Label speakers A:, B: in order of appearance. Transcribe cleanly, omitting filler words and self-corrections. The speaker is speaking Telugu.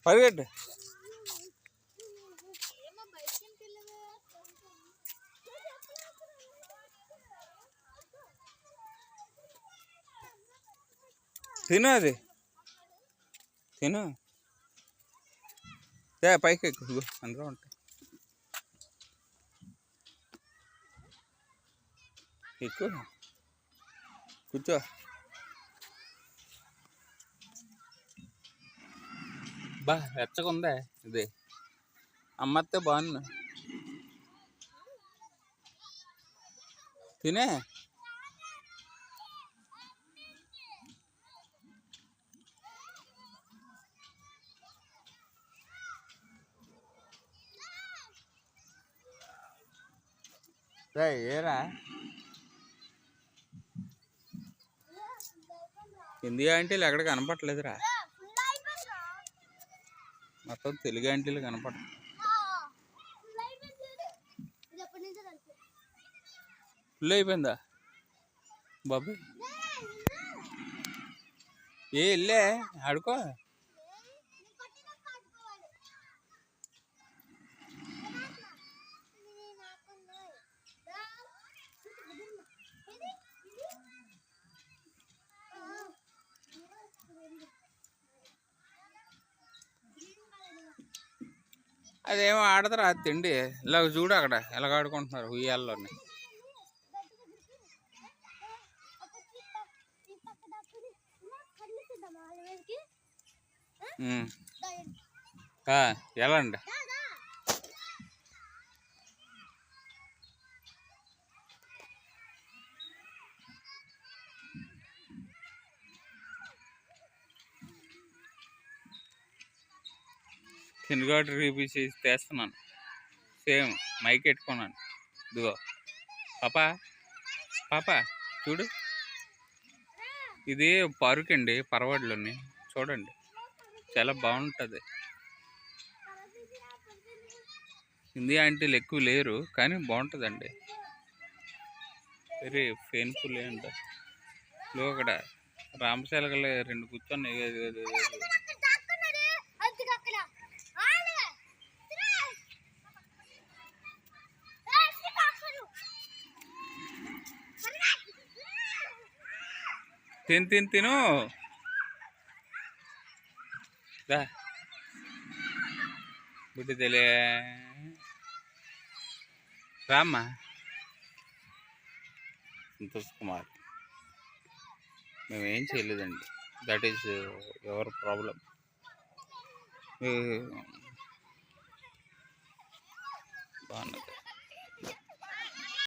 A: పరిగెట్టు. తిను అది తిను. పైకి ఎక్కు, అందులో ఉంటాయి. ఎక్కువ కూర్చో. బా వెచ్చగా ఉందా ఇది? అమ్మత్తే బాగుంది. తినే. ఏరా హిందీ ఆంటీలు ఎక్కడ కనపట్లేదురా. మొత్తం తెలుగు ఆంటీలు కనపడ. ఫుల్ అయిపోయిందా బాబు? వెళ్ళే ఆడుకో. అదేమో ఆడతారా తిండి. ఇలా చూడు అక్కడ ఎలాగ ఆడుకుంటున్నారు ఉయ్యాల్లోని. ఎలా అండి? కిందగాడు రీపీసి తెస్తున్నాను. సేమ్ మైక్ పెట్టుకున్నాను. ఇదిగో పాపా పాపా చూడు. ఇది పార్క్ అండి పరవాడలోని. చూడండి చాలా బాగుంటుంది. హిందీ ఆంటీలు ఎక్కువ లేరు కానీ బాగుంటుందండి. వెరీ పెయిన్ఫుల్ అంట. అక్కడ రామశాలగల 2 కూర్చొని. తిను బుడ్డి తెలియ రామ్మా. సంతోష్ కుమార్ మేమేం చేయలేదండి. That is your problem. బాగున్నది.